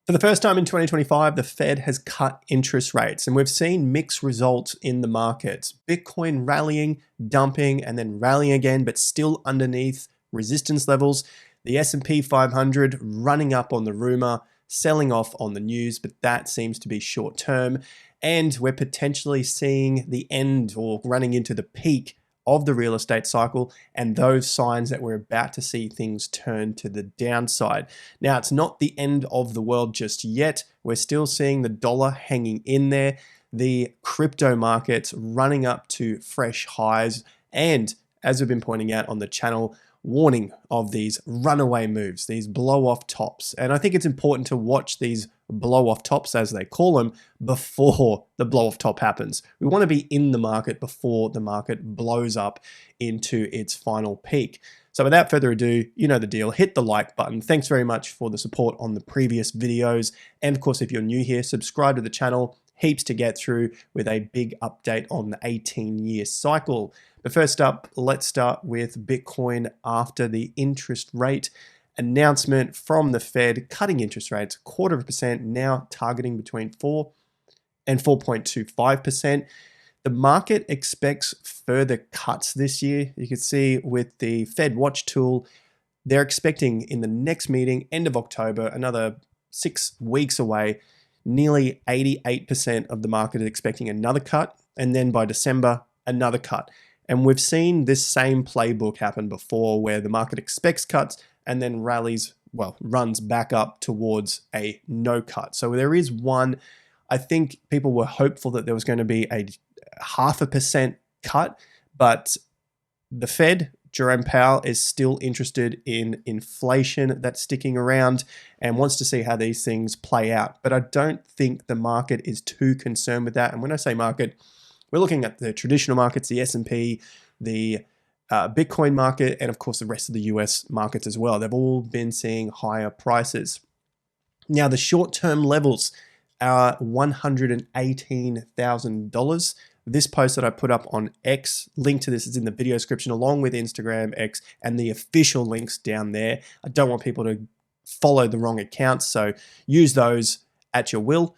For the first time in 2025, the Fed has cut interest rates, and we've seen mixed results in the markets. Bitcoin rallying, dumping, and then rallying again, but still underneath resistance levels. The S&P 500 running up on the rumor, selling off on the news, but that seems to be short term. And we're potentially seeing the end or running into the peak of the real estate cycle and those signs that we're about to see things turn to the downside. Now, it's not the end of the world just yet. We're still seeing the dollar hanging in there, the crypto markets running up to fresh highs, and as we've been pointing out on the channel, warning of these runaway moves, these blow-off tops. And I think it's important to watch these blow-off tops, as they call them, before the blow-off top happens. We want to be in the market before the market blows up into its final peak. So without further ado, you know the deal. Hit the like button. Thanks very much for the support on the previous videos. And of course, if you're new here, subscribe to the channel. Heaps to get through with a big update on the 18-year cycle. But first up, let's start with Bitcoin after the interest rate announcement from the Fed, cutting interest rates 0.25%, now targeting between 4 and 4.25%. The market expects further cuts this year. You can see with the Fed Watch tool, they're expecting in the next meeting, end of October, another 6 weeks away, nearly 88% of the market is expecting another cut, and then by December, another cut. And we've seen this same playbook happen before where the market expects cuts and then rallies, runs back up towards a no cut. So there is one. I think people were hopeful that there was going to be a 0.5% cut, but the Fed, Jerome Powell, is still interested in inflation that's sticking around and wants to see how these things play out. But I don't think the market is too concerned with that. And when I say market, we're looking at the traditional markets, the S&P, the Bitcoin market, and of course the rest of the US markets as well. They've all been seeing higher prices. Now, the short-term levels are $118,000. This post that I put up on X, link to this is in the video description, along with Instagram, X, and the official links down there. I don't want people to follow the wrong accounts, so use those at your will.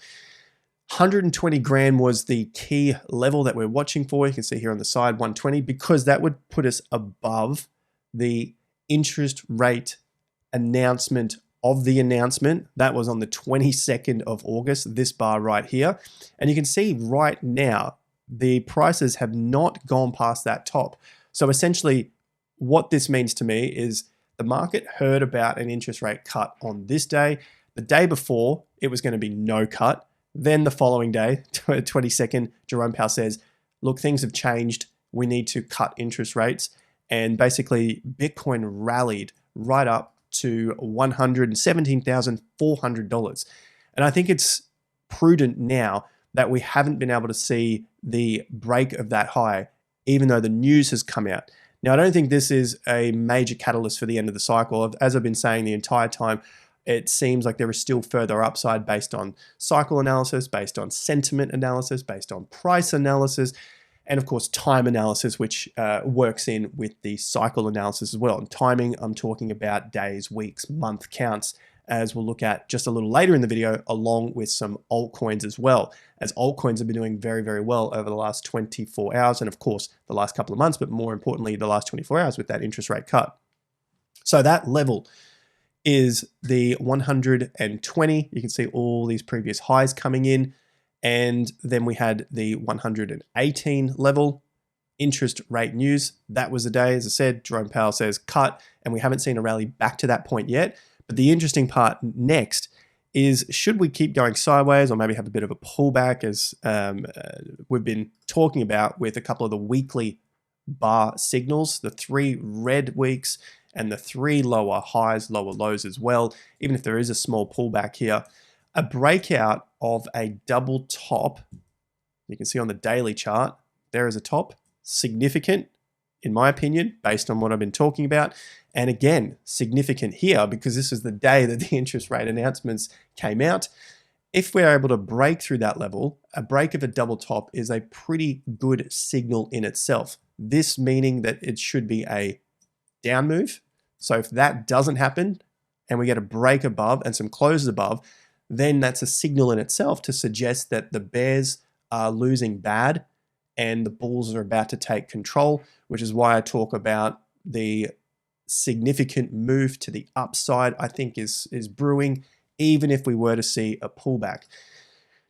120 grand was the key level that we're watching for. You can see here on the side, 120, because that would put us above the interest rate announcement of the announcement. That was on the 22nd of August, this bar right here. And you can see right now, the prices have not gone past that top. So essentially, what this means to me is the market heard about an interest rate cut on this day. The day before, it was going to be no cut. Then the following day, 22nd, Jerome Powell says, look, things have changed. We need to cut interest rates. And basically, Bitcoin rallied right up to $117,400. And I think it's prudent now that we haven't been able to see the break of that high, even though the news has come out. Now, I don't think this is a major catalyst for the end of the cycle. As I've been saying the entire time, it seems like there is still further upside based on cycle analysis, based on sentiment analysis, based on price analysis, and of course, time analysis, which works in with the cycle analysis as well. And timing, I'm talking about days, weeks, month counts, as we'll look at just a little later in the video, along with some altcoins as well, as altcoins have been doing very, very well over the last 24 hours, and of course, the last couple of months, but more importantly, the last 24 hours with that interest rate cut. So that level is the 120. You can see all these previous highs coming in. And then we had the 118 level. Interest rate news. That was the day, as I said, Jerome Powell says cut, and we haven't seen a rally back to that point yet. But the interesting part next is, should we keep going sideways or maybe have a bit of a pullback, as we've been talking about with a couple of the weekly bar signals, the 3 red weeks and the 3 lower highs, lower lows as well. Even if there is a small pullback here, a breakout of a double top, you can see on the daily chart, there is a top, significant in my opinion, based on what I've been talking about. And again, significant here because this is the day that the interest rate announcements came out. If we're able to break through that level, a break of a double top is a pretty good signal in itself. This meaning that it should be a down move. So if that doesn't happen and we get a break above and some closes above, then that's a signal in itself to suggest that the bears are losing bad and the bulls are about to take control, which is why I talk about the significant move to the upside I think is brewing, even if we were to see a pullback.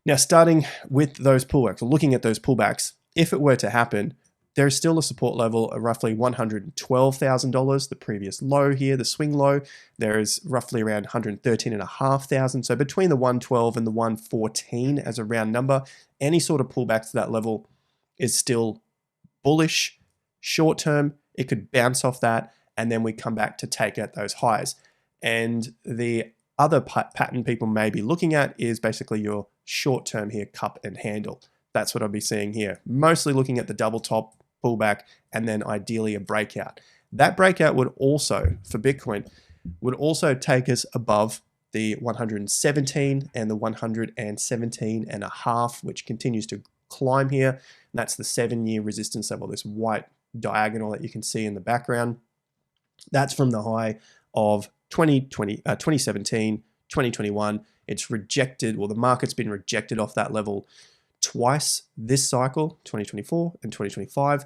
Now, starting with those pullbacks, or looking at those pullbacks, if it were to happen, there's still a support level of roughly $112,000, the previous low here, the swing low. There is roughly around $113,500. So between the 112 and the 114 as a round number, any sort of pullback to that level is still bullish. Short term, it could bounce off that, and then we come back to take out those highs. And the other pattern people may be looking at is basically your short term here, cup and handle. That's what I'll be seeing here. Mostly looking at the double top pullback and then ideally a breakout. That breakout would also, for Bitcoin, would also take us above the 117 and the 117.5, which continues to climb here. And that's the 7-year resistance level, this white diagonal that you can see in the background. That's from the high of 2017, 2021. It's rejected, well, the market's been rejected off that level twice this cycle, 2024 and 2025,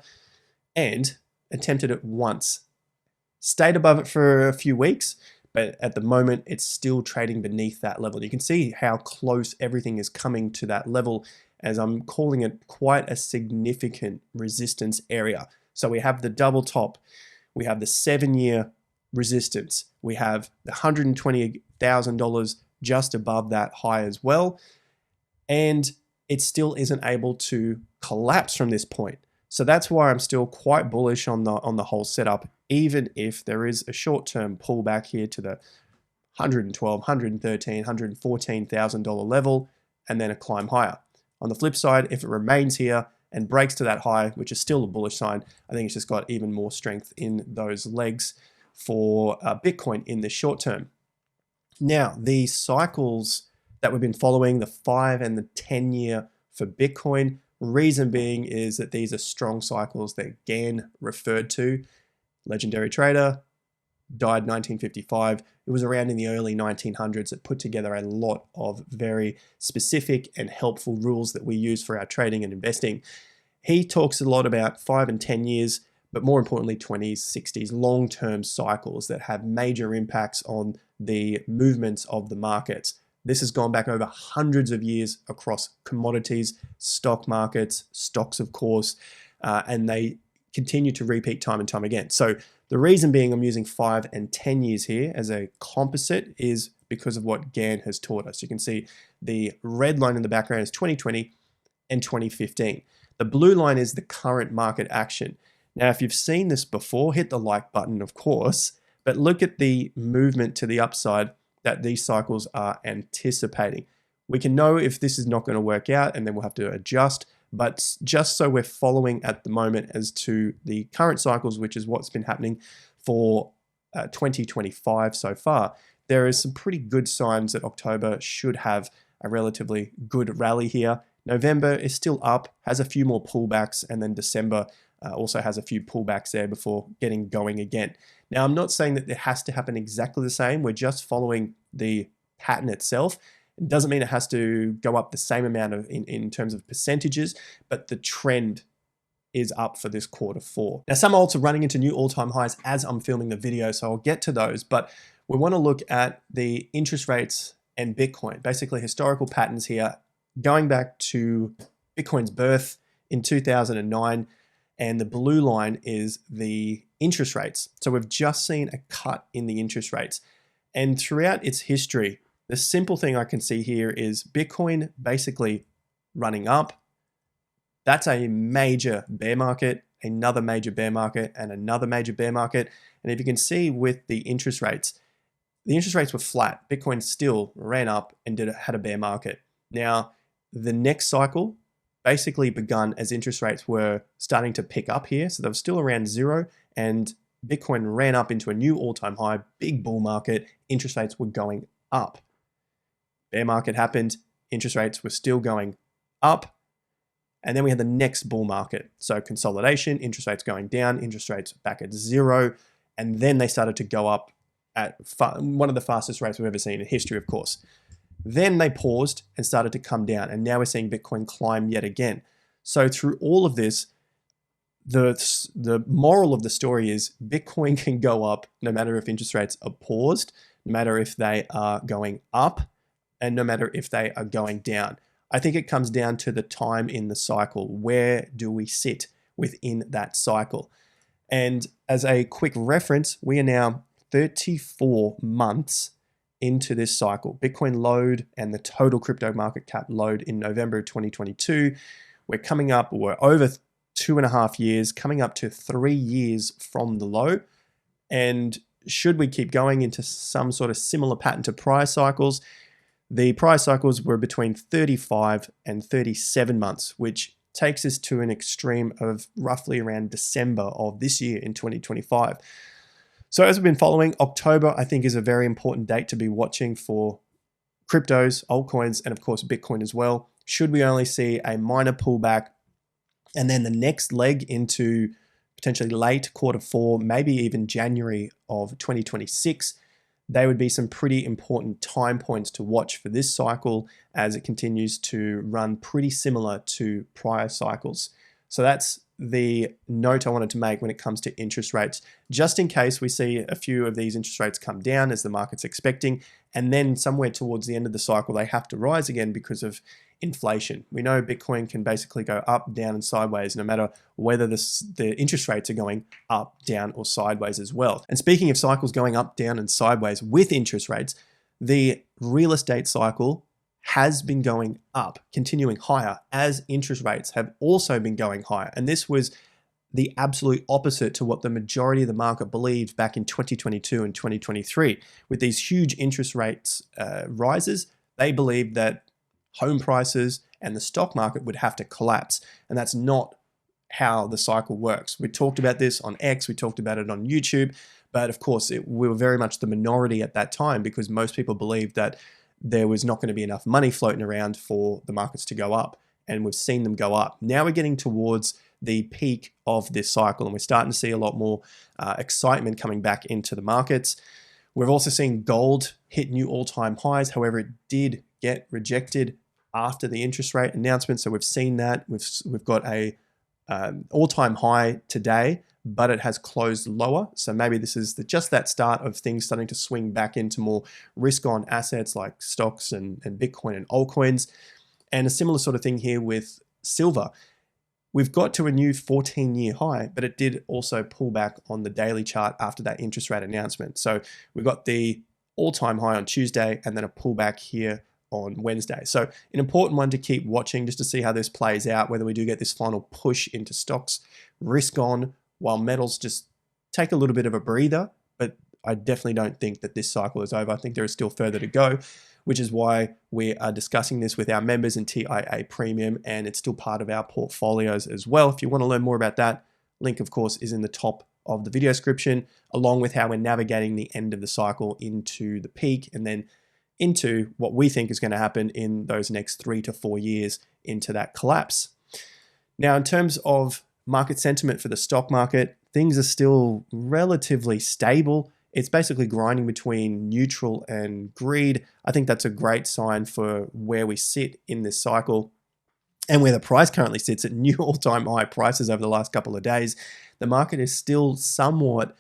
and attempted it once. Stayed above it for a few weeks, but at the moment it's still trading beneath that level. You can see how close everything is coming to that level, as I'm calling it quite a significant resistance area. So we have the double top, we have the 7-year resistance, we have the $120,000 just above that high as well, and it still isn't able to collapse from this point. So that's why I'm still quite bullish on the whole setup, even if there is a short-term pullback here to the $112,000, $113,000, $114,000 level, and then a climb higher. On the flip side, if it remains here and breaks to that high, which is still a bullish sign, I think it's just got even more strength in those legs for Bitcoin in the short term. Now, the cycles that we've been following, the 5 and the 10-year for Bitcoin, reason being is that these are strong cycles that Gann referred to. Legendary trader, died 1955. It was around in the early 1900s that put together a lot of very specific and helpful rules that we use for our trading and investing. He talks a lot about 5 and 10 years, but more importantly, 20s, 60s, long-term cycles that have major impacts on the movements of the markets. This has gone back over hundreds of years across commodities, stock markets, stocks, of course, and they continue to repeat time and time again. So the reason being I'm using 5 and 10 years here as a composite is because of what Gann has taught us. You can see the red line in the background is 2020 and 2015. The blue line is the current market action. Now, if you've seen this before, hit the like button, of course, but look at the movement to the upside that these cycles are anticipating. We can know if this is not going to work out, and then we'll have to adjust, but just so we're following at the moment as to the current cycles, which is what's been happening for 2025 so far, there is some pretty good signs that October should have a relatively good rally here. November is still up, has a few more pullbacks, and then December also has a few pullbacks there before getting going again. Now, I'm not saying that it has to happen exactly the same. We're just following the pattern itself. It doesn't mean it has to go up the same amount in terms of percentages, but the trend is up for this Q4. Now, some alts are running into new all-time highs as I'm filming the video, so I'll get to those, but we want to look at the interest rates and Bitcoin, basically historical patterns here, going back to Bitcoin's birth in 2009, and the blue line is the interest rates. So we've just seen a cut in the interest rates. And throughout its history, the simple thing I can see here is Bitcoin basically running up. That's a major bear market, another major bear market, and another major bear market. And if you can see with the interest rates were flat. Bitcoin still ran up and had a bear market. Now, the next cycle basically begun as interest rates were starting to pick up here. So they were still around zero, and Bitcoin ran up into a new all-time high, big bull market. Interest rates were going up. Bear market happened. Interest rates were still going up. And then we had the next bull market. So consolidation, interest rates going down, interest rates back at zero. And then they started to go up at one of the fastest rates we've ever seen in history, of course. Then they paused and started to come down, and now we're seeing Bitcoin climb yet again. So through all of this, the moral of the story is Bitcoin can go up no matter if interest rates are paused, no matter if they are going up, and no matter if they are going down. I think it comes down to the time in the cycle. Where do we sit within that cycle? And as a quick reference, we are now 34 months into this cycle. Bitcoin load and the total crypto market cap load in November 2022. We're over 2.5 years, coming up to 3 years from the low. And should we keep going into some sort of similar pattern to prior cycles, the prior cycles were between 35 and 37 months, which takes us to an extreme of roughly around December of this year in 2025. So as we've been following, October, I think, is a very important date to be watching for cryptos, altcoins, and of course, Bitcoin as well. Should we only see a minor pullback and then the next leg into potentially late Q4, maybe even January of 2026, they would be some pretty important time points to watch for this cycle as it continues to run pretty similar to prior cycles. So that's the note I wanted to make when it comes to interest rates, just in case we see a few of these interest rates come down as the market's expecting, and then somewhere towards the end of the cycle, they have to rise again because of inflation. We know Bitcoin can basically go up, down, and sideways, no matter whether the interest rates are going up, down, or sideways as well. And speaking of cycles going up, down, and sideways with interest rates, the real estate cycle has been going up, continuing higher, as interest rates have also been going higher. And this was the absolute opposite to what the majority of the market believed back in 2022 and 2023. With these huge interest rates rises, they believed that home prices and the stock market would have to collapse. And that's not how the cycle works. We talked about this on X, we talked about it on YouTube, but of course we were very much the minority at that time because most people believed that there was not going to be enough money floating around for the markets to go up, and we've seen them go up. Now we're getting towards the peak of this cycle, and we're starting to see a lot more excitement coming back into the markets. We've also seen gold hit new all-time highs. However, it did get rejected after the interest rate announcement, so we've seen that. We've got a all-time high today, but it has closed lower. So maybe this is just that start of things starting to swing back into more risk-on assets like stocks and Bitcoin and altcoins. And a similar sort of thing here with silver. We've got to a new 14-year high, but it did also pull back on the daily chart after that interest rate announcement. So we've got the all-time high on Tuesday and then a pullback here on Wednesday. So an important one to keep watching just to see how this plays out, whether we do get this final push into stocks, risk on, while metals just take a little bit of a breather. But I definitely don't think that this cycle is over. I think there is still further to go, which is why we are discussing this with our members in TIA Premium, and it's still part of our portfolios as well. If you want to learn more about that, link of course is in the top of the video description, along with how we're navigating the end of the cycle into the peak and then into what we think is going to happen in those next 3 to 4 years into that collapse. Now, in terms of market sentiment for the stock market, things are still relatively stable. It's basically grinding between neutral and greed. I think that's a great sign for where we sit in this cycle and where the price currently sits at new all-time high prices over the last couple of days. The market is still somewhat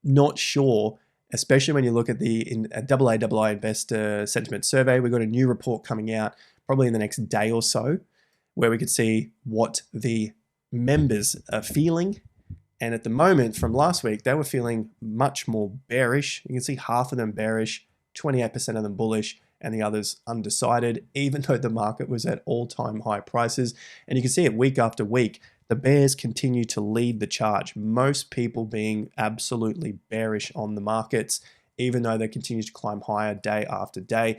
not sure, especially when you look at the AAI Investor Sentiment Survey. We've got a new report coming out probably in the next day or so, where we could see what the members are feeling. And at the moment from last week, they were feeling much more bearish. You can see half of them bearish, 28% of them bullish, and the others undecided, even though the market was at all-time high prices. And you can see it week after week, the bears continue to lead the charge, most people being absolutely bearish on the markets, even though they continue to climb higher day after day.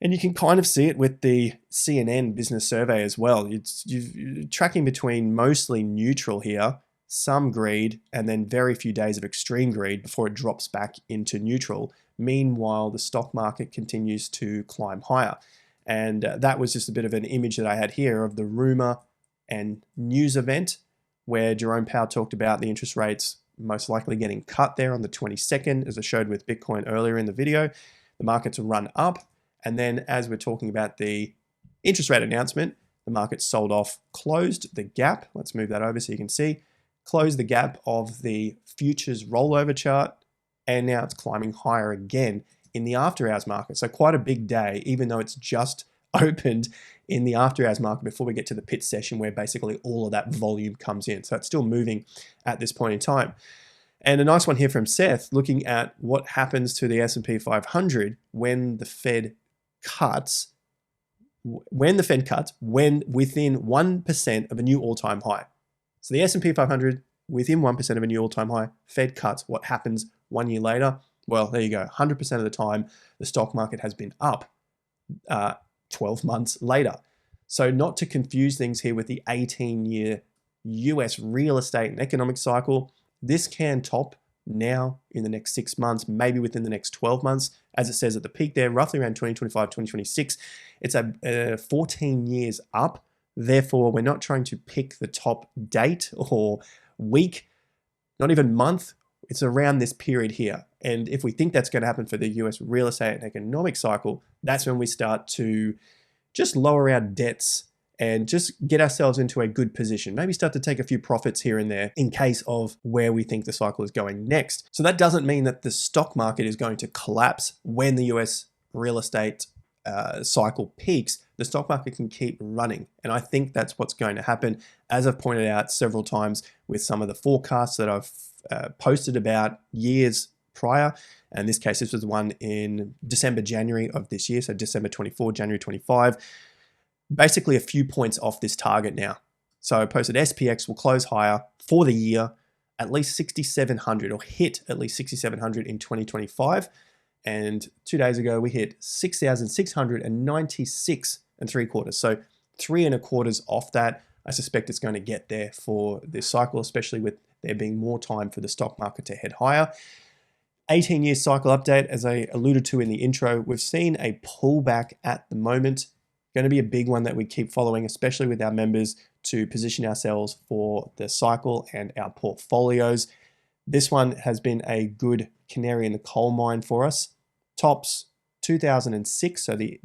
And you can kind of see it with the CNN business survey as well. You're tracking between mostly neutral here, some greed, and then very few days of extreme greed before it drops back into neutral. Meanwhile, the stock market continues to climb higher. And that was just a bit of an image that I had here of the rumor and news event where Jerome Powell talked about the interest rates most likely getting cut there on the 22nd, as I showed with Bitcoin earlier in the video. The markets run up, And then as we're talking about the interest rate announcement, the market sold off, closed the gap. Let's move that over so you can see. Closed the gap of the futures rollover chart, and now it's climbing higher again in the after hours market. So quite a big day, even though it's just opened in the after hours market before we get to the pit session where basically all of that volume comes in. So it's still moving at this point in time. And a nice one here from Seth, looking at what happens to the S&P 500 when the Fed cuts, when within 1% of a new all-time high. So the S&P 500 within 1% of a new all-time high, Fed cuts, what happens 1 year later? Well, there you go. 100% of the time, the stock market has been up 12 months later. So not to confuse things here with the 18-year US real estate and economic cycle, this can top now in the next 6 months, maybe within the next 12 months. As it says at the peak there, roughly around 2025, 2026, it's a 14 years up. Therefore, we're not trying to pick the top date or week, not even month. It's around this period here. And if we think that's going to happen for the US real estate and economic cycle, that's when we start to just lower our debts and just get ourselves into a good position. Maybe start to take a few profits here and there in case of where we think the cycle is going next. So that doesn't mean that the stock market is going to collapse when the US real estate cycle peaks. The stock market can keep running. And I think that's what's going to happen. As I've pointed out several times with some of the forecasts that I've posted about years prior. In this case, this was the one in December, January of this year. So December 24, January 25. Basically a few points off this target now. So I posted SPX will close higher for the year, at least 6,700 or hit at least 6,700 in 2025. And 2 days ago, we hit 6,696 and 3/4. So 3 1/4 off that. I suspect it's going to get there for this cycle, especially with there being more time for the stock market to head higher. 18-year cycle update, as I alluded to in the intro, we've seen a pullback at the moment. Going to be a big one that we keep following, especially with our members, to position ourselves for the cycle and our portfolios. This one has been a good canary in the coal mine for us. Tops 2006, so the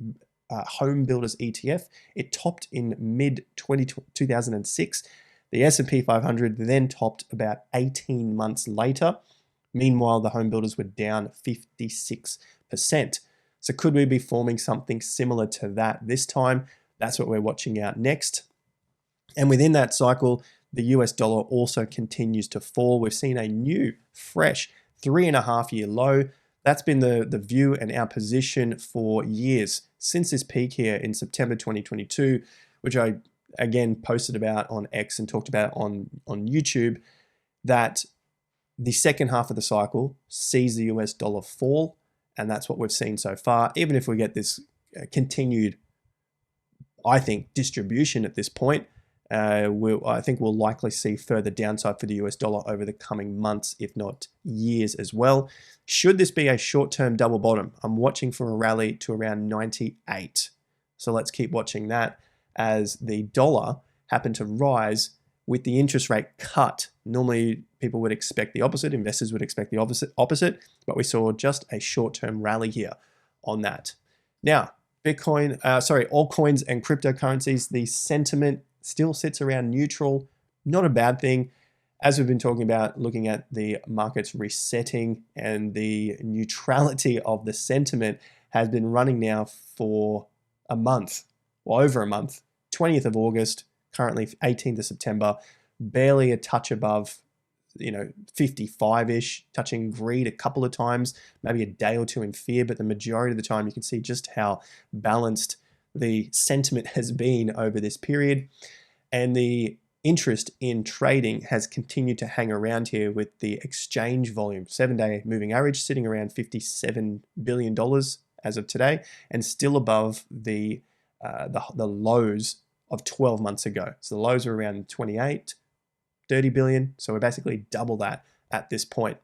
Home Builders ETF, it topped in mid-2006. The S&P 500 then topped about 18 months later. Meanwhile, the home builders were down 56%. So could we be forming something similar to that this time? That's what we're watching out next. And within that cycle, the US dollar also continues to fall. We've seen a new, fresh 3.5-year low. That's been the view and our position for years since this peak here in September 2022, which I again posted about on X and talked about on YouTube, that the second half of the cycle sees the US dollar fall. And that's what we've seen so far. Even if we get this continued, I think, distribution at this point, I think we'll likely see further downside for the US dollar over the coming months, if not years as well. Should this be a short-term double bottom? I'm watching for a rally to around 98. So let's keep watching that as the dollar happened to rise with the interest rate cut. Normally, people would expect the opposite. Investors would expect the opposite, but we saw just a short-term rally here on that. Now, altcoins and cryptocurrencies, the sentiment still sits around neutral. Not a bad thing. As we've been talking about, looking at the markets resetting and the neutrality of the sentiment has been running now for a month, well, over a month. 20th of August, currently 18th of September, barely a touch above, 55-ish, touching greed a couple of times, maybe a day or two in fear, but the majority of the time you can see just how balanced the sentiment has been over this period. And the interest in trading has continued to hang around here with the exchange volume, 7-day moving average sitting around $57 billion as of today, and still above the lows of 12 months ago. So the lows are around 28, 30 billion. So we're basically double that at this point.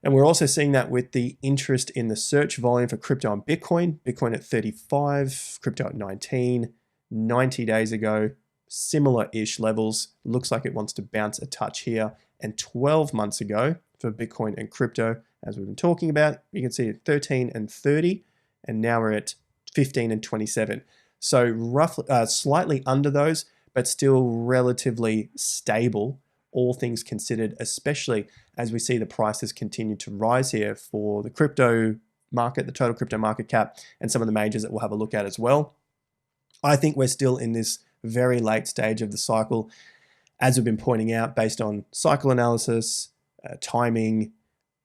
And we're also seeing that with the interest in the search volume for crypto and Bitcoin. Bitcoin at 35, crypto at 19, 90 days ago, similar-ish levels. Looks like it wants to bounce a touch here. And 12 months ago for Bitcoin and crypto, as we've been talking about, you can see at 13 and 30, and now we're at 15 and 27. So roughly, slightly under those, but still relatively stable, all things considered, especially as we see the prices continue to rise here for the crypto market, the total crypto market cap, and some of the majors that we'll have a look at as well. I think we're still in this very late stage of the cycle, as we've been pointing out, based on cycle analysis, timing,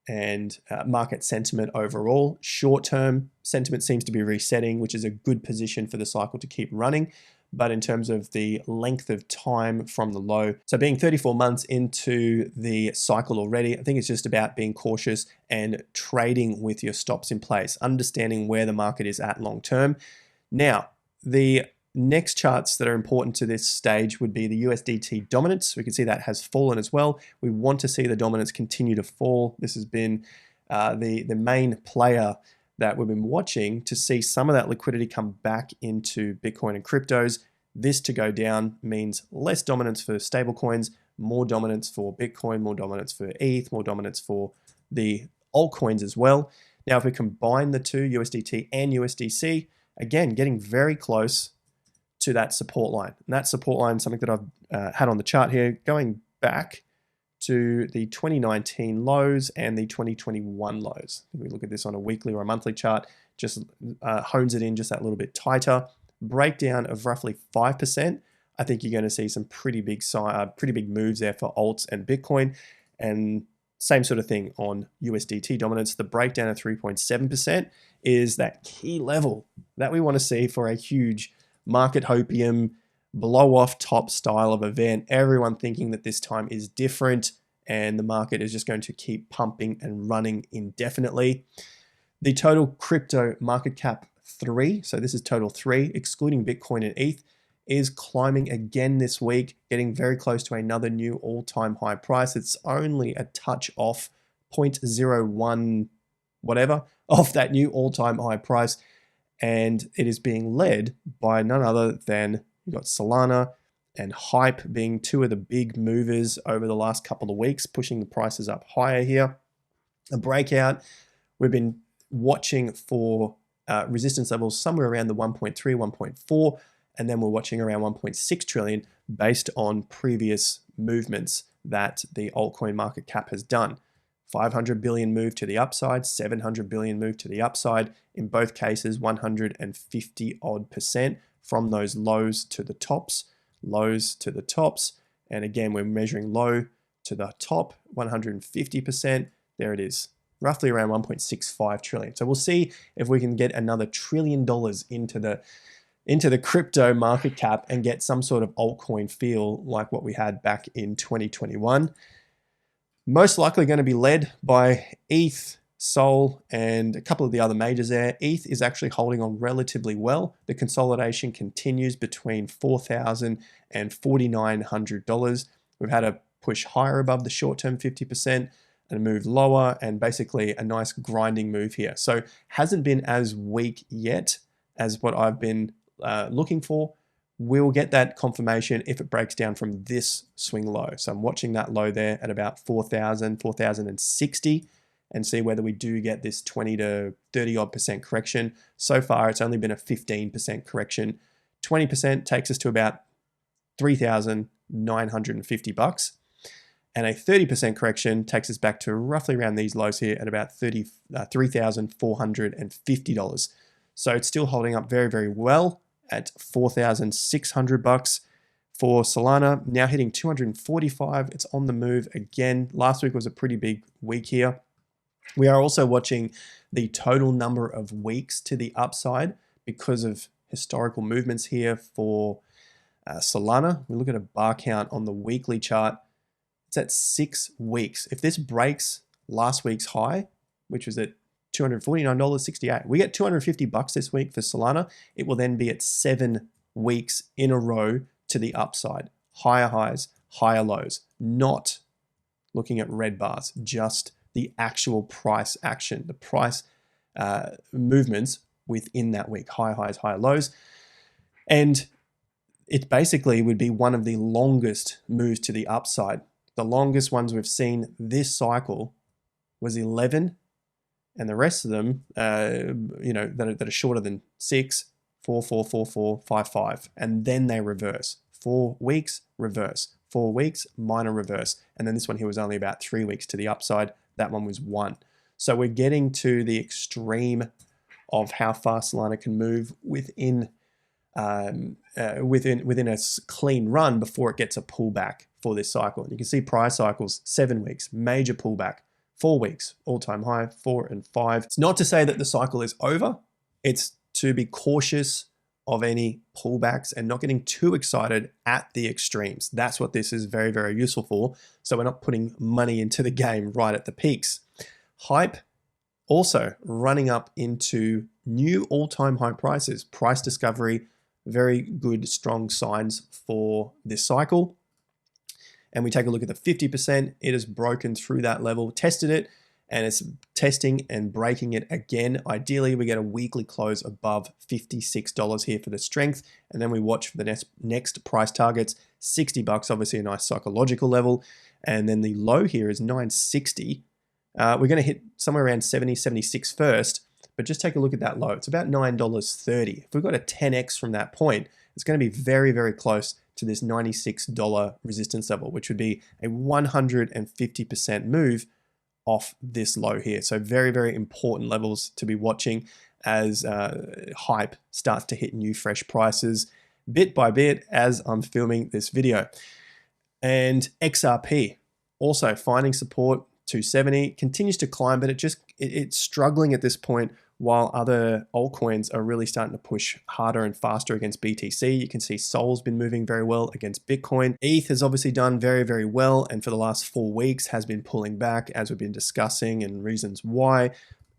and market sentiment overall. Short-term sentiment seems to be resetting, which is a good position for the cycle to keep running. But in terms of the length of time from the low, so being 34 months into the cycle already, I think it's just about being cautious and trading with your stops in place, understanding where the market is at long term. Now, the next charts that are important to this stage would be the USDT dominance. We can see that has fallen as well. We want to see the dominance continue to fall. This has been the main player that we've been watching to see some of that liquidity come back into Bitcoin and cryptos. This to go down means less dominance for stablecoins, more dominance for Bitcoin, more dominance for ETH, more dominance for the altcoins as well. Now, if we combine the two, USDT and USDC, again, getting very close to that support line. And that support line is something that I've had on the chart here, going back to the 2019 lows and the 2021 lows. If we look at this on a weekly or a monthly chart, just hones it in just that little bit tighter. Breakdown of roughly 5%. I think you're going to see some pretty big moves there for alts and Bitcoin. And same sort of thing on USDT dominance. The breakdown of 3.7% is that key level that we want to see for a huge market hopium, blow off top style of event, everyone thinking that this time is different and the market is just going to keep pumping and running indefinitely. The total crypto market cap 3, so this is total 3, excluding Bitcoin and ETH, is climbing again this week, getting very close to another new all-time high price. It's only a touch off 0.01 whatever off that new all-time high price, and it is being led by none other than you've got Solana and Hype being two of the big movers over the last couple of weeks, pushing the prices up higher here. A breakout, we've been watching for resistance levels somewhere around the 1.3, 1.4, and then we're watching around 1.6 trillion based on previous movements that the altcoin market cap has done. 500 billion move to the upside, 700 billion move to the upside. In both cases, 150 odd % from those lows to the tops, lows to the tops. And again, we're measuring low to the top, 150%. There it is, roughly around 1.65 trillion. So we'll see if we can get another $1 trillion into the crypto market cap and get some sort of altcoin feel like what we had back in 2021. Most likely going to be led by ETH, Sol, and a couple of the other majors there. ETH is actually holding on relatively well. The consolidation continues between $4,000 and $4,900. We've had a push higher above the short-term 50% and a move lower, and basically a nice grinding move here. So hasn't been as weak yet as what I've been looking for. We'll get that confirmation if it breaks down from this swing low. So I'm watching that low there at about 4,000, 4,060 and see whether we do get this 20 to 30 odd % correction. So far, it's only been a 15% correction. 20% takes us to about $3,950. And a 30% correction takes us back to roughly around these lows here at about $3,450. So it's still holding up very, very well at $4,600 for Solana, now hitting 245. It's on the move again. Last week was a pretty big week here. We are also watching the total number of weeks to the upside because of historical movements here for Solana. We look at a bar count on the weekly chart. It's at 6 weeks. If this breaks last week's high, which was at $249.68. We get $250 this week for Solana. It will then be at 7 weeks in a row to the upside. Higher highs, higher lows. Not looking at red bars, just the actual price action, the price movements within that week. Higher highs, higher lows. And it basically would be one of the longest moves to the upside. The longest ones we've seen this cycle was 11 and the rest of them, that are shorter than 6, 4, 4, 4, 4, 5, 5, and then they reverse. 4 weeks, reverse. 4 weeks, minor reverse. And then this one here was only about 3 weeks to the upside. That one was 1. So we're getting to the extreme of how fast Solana can move within a clean run before it gets a pullback for this cycle. And you can see prior cycles, 7 weeks, major pullback, 4 weeks, all-time high, 4 and 5. It's not to say that the cycle is over. It's to be cautious of any pullbacks and not getting too excited at the extremes. That's what this is very, very useful for. So we're not putting money into the game right at the peaks. Hype also running up into new all-time high prices. Price discovery, very good, strong signs for this cycle. And we take a look at the 50%. It has broken through that level, tested it, and it's testing and breaking it again. Ideally, we get a weekly close above $56 here for the strength. And then we watch for the next price targets, $60, obviously a nice psychological level. And then the low here is $9.60. We're going to hit somewhere around $70, $76 first, but just take a look at that low. It's about $9.30. If we've got a 10x from that point, it's going to be very, very close to this $96 resistance level, which would be a 150% move off this low here. So very, very important levels to be watching as hype starts to hit new fresh prices bit by bit as I'm filming this video. And XRP also finding support, 270, continues to climb, but it's struggling at this point while other altcoins are really starting to push harder and faster against BTC. You can see Sol's been moving very well against Bitcoin. ETH has obviously done very, very well, and for the last 4 weeks has been pulling back as we've been discussing and reasons why.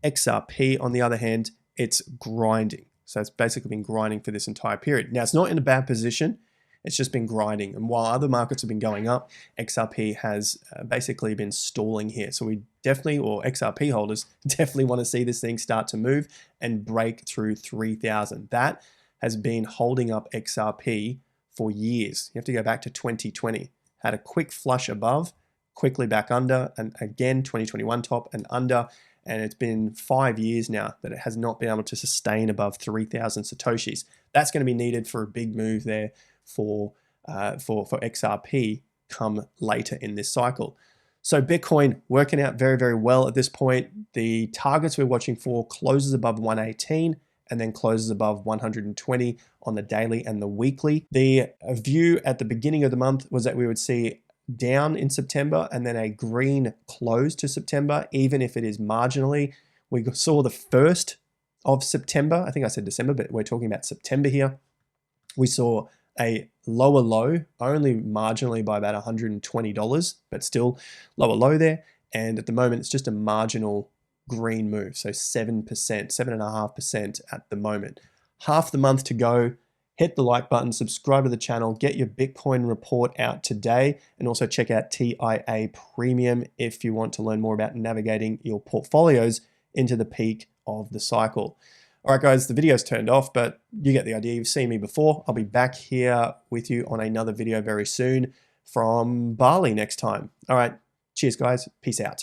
XRP, on the other hand, it's grinding. So it's basically been grinding for this entire period. Now, it's not in a bad position. It's just been grinding. And while other markets have been going up, XRP has basically been stalling here. So we definitely, or XRP holders, definitely want to see this thing start to move and break through 3,000. That has been holding up XRP for years. You have to go back to 2020. Had a quick flush above, quickly back under, and again, 2021 top and under. And it's been 5 years now that it has not been able to sustain above 3,000 Satoshis. That's going to be needed for a big move there for XRP come later in this cycle. So Bitcoin working out very, very well at this point. The targets we're watching for closes above 118 and then closes above 120 on the daily and the weekly. The view at the beginning of the month was that we would see down in September and then a green close to September, even if it is marginally. We saw the 1st of September. I think I said December, but we're talking about September here. We saw a lower low, only marginally by about $120, but still lower low there. And at the moment, it's just a marginal green move. So 7%, 7.5% at the moment. Half the month to go. Hit the like button, subscribe to the channel, get your Bitcoin report out today, and also check out TIA Premium if you want to learn more about navigating your portfolios into the peak of the cycle. All right, guys, the video's turned off, but you get the idea. You've seen me before. I'll be back here with you on another video very soon from Bali next time. All right, cheers, guys. Peace out.